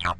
Hey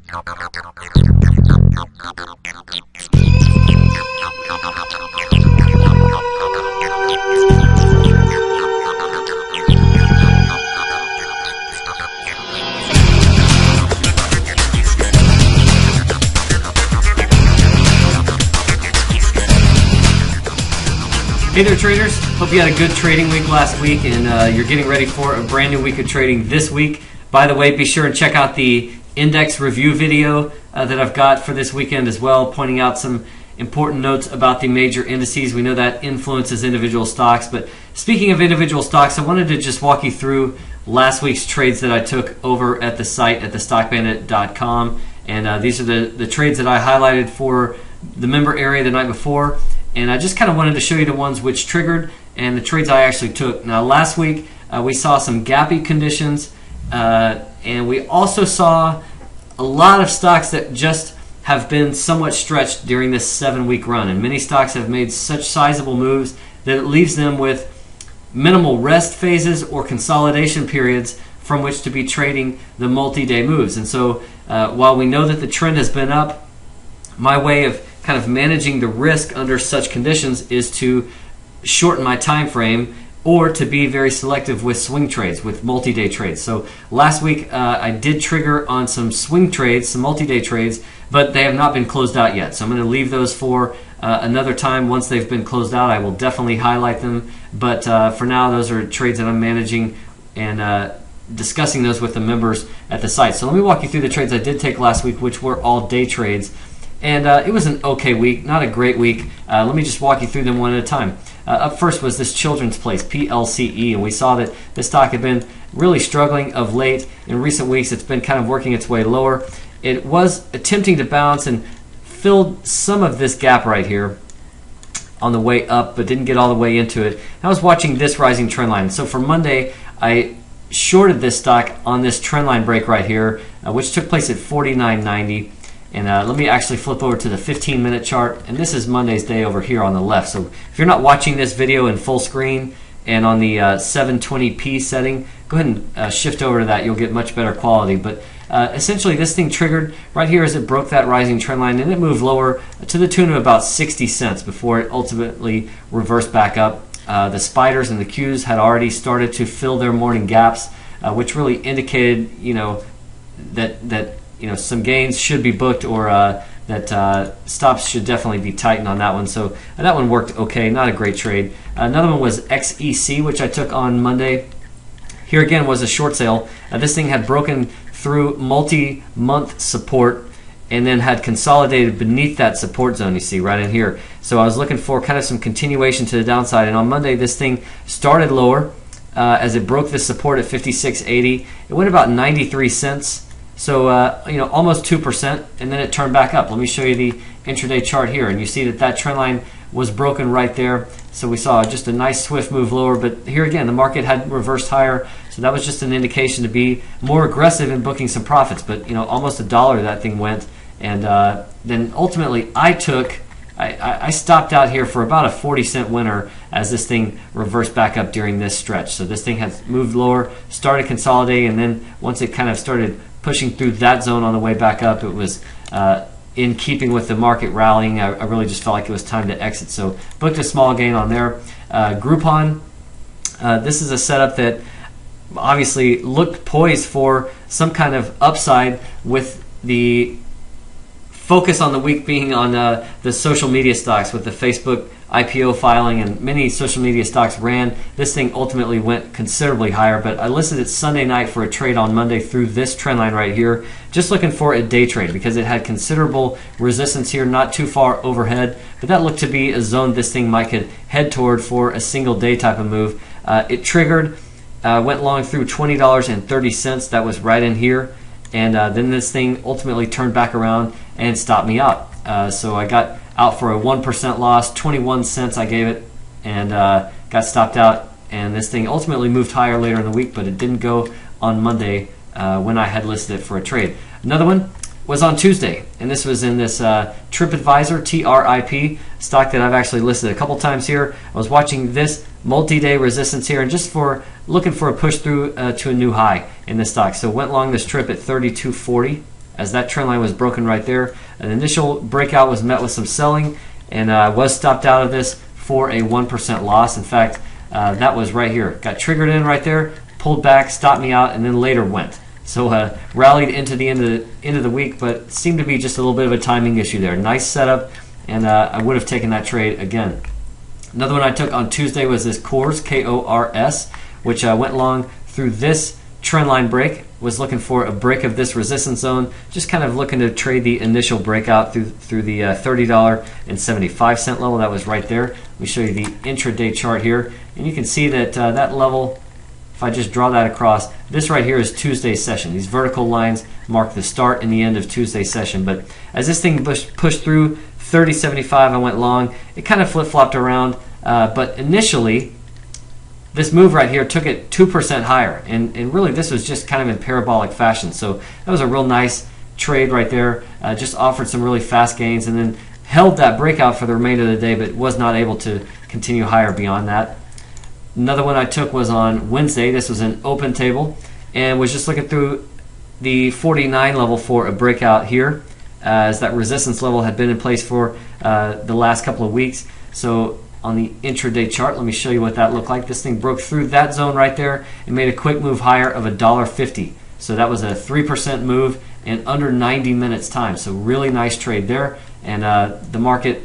there traders, hope you had a good trading week last week and you're getting ready for a brand new week of trading this week. By the way, be sure and check out the index review video that I've got for this weekend as well, pointing out some important notes about the major indices. We know that influences individual stocks, but speaking of individual stocks, I wanted to just walk you through last week's trades that I took over at the site at thestockbandit.com, and these are the trades that I highlighted for the member area the night before. And I just kind of wanted to show you the ones which triggered and the trades I actually took. Now last week we saw some gappy conditions and we also saw a lot of stocks that just have been somewhat stretched during this 7-week run. And many stocks have made such sizable moves that it leaves them with minimal rest phases or consolidation periods from which to be trading the multi-day moves. And so while we know that the trend has been up, my way of kind of managing the risk under such conditions is to shorten my time frame or to be very selective with swing trades, with multi-day trades. So last week I did trigger on some swing trades, some multi-day trades, but they have not been closed out yet. So I'm going to leave those for another time. Once they've been closed out, I will definitely highlight them. But for now, those are trades that I'm managing and discussing those with the members at the site. So let me walk you through the trades I did take last week, which were all day trades. And it was an okay week, not a great week. Let me just walk you through them one at a time. Up first was this Children's Place, PLCE, and we saw that this stock had been really struggling of late. In recent weeks, it's been kind of working its way lower. It was attempting to bounce and filled some of this gap right here on the way up, but didn't get all the way into it. I was watching this rising trend line. So for Monday, I shorted this stock on this trend line break right here, which took place at 49.90. And let me actually flip over to the 15-minute chart, and this is Monday's day over here on the left. So if you're not watching this video in full screen and on the 720p setting, go ahead and shift over to that. You'll get much better quality. But essentially this thing triggered right here as it broke that rising trend line, and it moved lower to the tune of about 60 cents before it ultimately reversed back up. The spiders and the Qs had already started to fill their morning gaps, which really indicated, that some gains should be booked, or that stops should definitely be tightened on that one. So that one worked okay, not a great trade. Another one was XEC, which I took on Monday. Here again was a short sale. This thing had broken through multi-month support and then had consolidated beneath that support zone you see right in here. So I was looking for kind of some continuation to the downside, and on Monday this thing started lower as it broke this support at 56.80. It went about 93 cents. So almost 2%, and then it turned back up. Let me show you the intraday chart here, and you see that trend line was broken right there. So we saw just a nice swift move lower, but here again the market had reversed higher, so that was just an indication to be more aggressive in booking some profits. But almost $1 that thing went, and then ultimately I stopped out here for about a 40-cent winner as this thing reversed back up during this stretch. So this thing has moved lower, started consolidating, and then once it kind of started pushing through that zone on the way back up, it was in keeping with the market rallying. I really just felt like it was time to exit, so booked a small gain on there. Groupon, this is a setup that obviously looked poised for some kind of upside, with the focus on the week being on the social media stocks with the Facebook IPO filing, and many social media stocks ran. This thing ultimately went considerably higher, but I listed it Sunday night for a trade on Monday through this trend line right here, just looking for a day trade because it had considerable resistance here, not too far overhead, but that looked to be a zone this thing might could head toward for a single day type of move. It triggered, went long through $20.30. That was right in here, and then this thing ultimately turned back around and stopped me out. So I got out for a 1% loss, 21 cents I gave it, and got stopped out. And this thing ultimately moved higher later in the week, but it didn't go on Monday when I had listed it for a trade. Another one was on Tuesday, and this was in this TripAdvisor, TRIP, stock that I've actually listed a couple times here. I was watching this multi-day resistance here, and just looking for a push through to a new high in this stock. So went long this trip at 32.40. as that trend line was broken right there. An initial breakout was met with some selling, and I was stopped out of this for a 1% loss. In fact, that was right here. Got triggered in right there, pulled back, stopped me out, and then later went. So rallied into the end of the week, but seemed to be just a little bit of a timing issue there. Nice setup, and I would have taken that trade again. Another one I took on Tuesday was this KORS, K-O-R-S, which went long through this trend line break. Was looking for a break of this resistance zone, just kind of looking to trade the initial breakout through the $30.75 level. That was right there. Let me show you the intraday chart here, and you can see that that level, if I just draw that across, this right here is Tuesday's session. These vertical lines mark the start and the end of Tuesday's session. But as this thing pushed through $30.75, I went long. It kind of flip-flopped around, but initially this move right here took it 2% higher, and really this was just kind of in parabolic fashion. So that was a real nice trade right there. Just offered some really fast gains, and then held that breakout for the remainder of the day, but was not able to continue higher beyond that. Another one I took was on Wednesday. This was an open table, and was just looking through the 49 level for a breakout here, as that resistance level had been in place for the last couple of weeks. So on the intraday chart, let me show you what that looked like. This thing broke through that zone right there and made a quick move higher of $1.50. So that was a 3% move in under 90 minutes time. So really nice trade there, and the market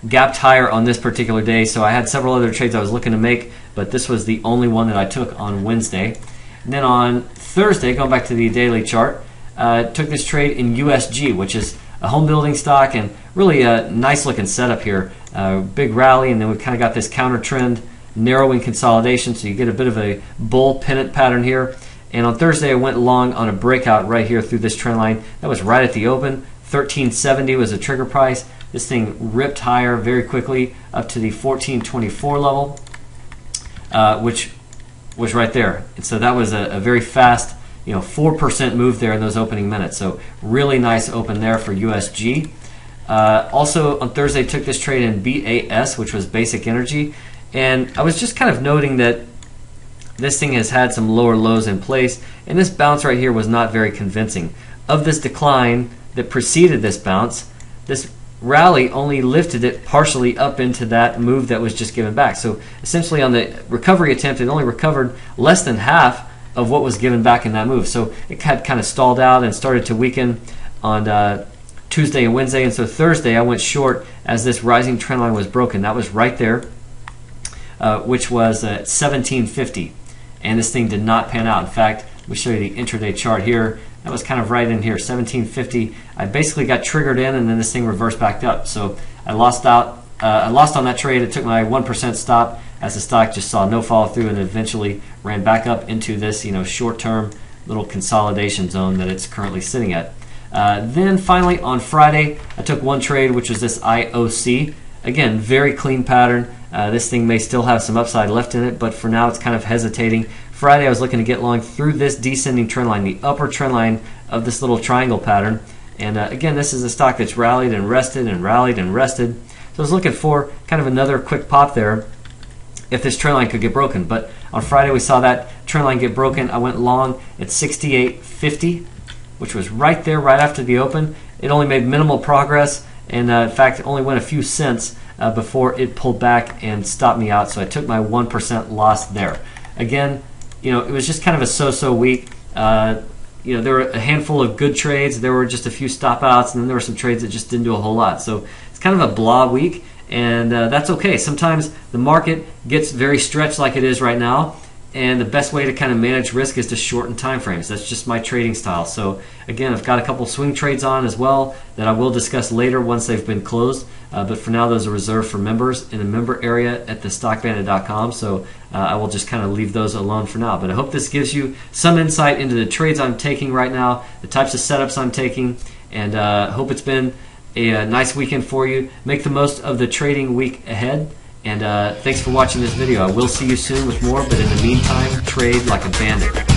gapped higher on this particular day. So I had several other trades I was looking to make, but this was the only one that I took on Wednesday. And then on Thursday, going back to the daily chart, took this trade in USG, which is a home building stock, and really a nice looking setup here. Big rally, and then we kind of got this counter trend narrowing consolidation, so you get a bit of a bull pennant pattern here. And on Thursday I went long on a breakout right here through this trend line. That was right at the open. 1370 was a trigger price. This thing ripped higher very quickly up to the 1424 level, which was right there. And so that was a very fast, 4% move there in those opening minutes. So really nice open there for USG. Also on Thursday took this trade in BAS, which was Basic Energy, and I was just kind of noting that this thing has had some lower lows in place, and this bounce right here was not very convincing. Of this decline that preceded this bounce, this rally only lifted it partially up into that move that was just given back. So essentially on the recovery attempt, it only recovered less than half of what was given back in that move. So it had kind of stalled out and started to weaken on Tuesday and Wednesday, and so Thursday I went short as this rising trend line was broken. That was right there, which was at 1750, and this thing did not pan out. In fact, let me show you the intraday chart here. That was kind of right in here, 1750. I basically got triggered in, and then this thing reversed back up. So I lost out. I lost on that trade. It took my 1% stop as the stock just saw no follow through, and eventually ran back up into this short-term little consolidation zone that it's currently sitting at. Then finally on Friday I took one trade, which was this IOC. Again, very clean pattern. This thing may still have some upside left in it, but for now it's kind of hesitating. Friday I was looking to get long through this descending trend line, the upper trend line of this little triangle pattern. And again, this is a stock that's rallied and rested and rallied and rested. So I was looking for kind of another quick pop there if this trend line could get broken. But on Friday we saw that trend line get broken. I went long at 68.50, which was right there, right after the open. It only made minimal progress, and in fact only went a few cents before it pulled back and stopped me out. So I took my 1% loss there. Again, it was just kind of a so-so week. There were a handful of good trades. There were just a few stop outs, and then there were some trades that just didn't do a whole lot. So it's kind of a blah week, and that's okay. Sometimes the market gets very stretched like it is right now, and the best way to kind of manage risk is to shorten time frames. That's just my trading style. So again, I've got a couple swing trades on as well that I will discuss later once they've been closed. But for now, those are reserved for members in the member area at thestockbandit.com. So I will just kind of leave those alone for now. But I hope this gives you some insight into the trades I'm taking right now, the types of setups I'm taking, and hope it's been a nice weekend for you. Make the most of the trading week ahead. And thanks for watching this video. I will see you soon with more, but in the meantime, trade like a bandit.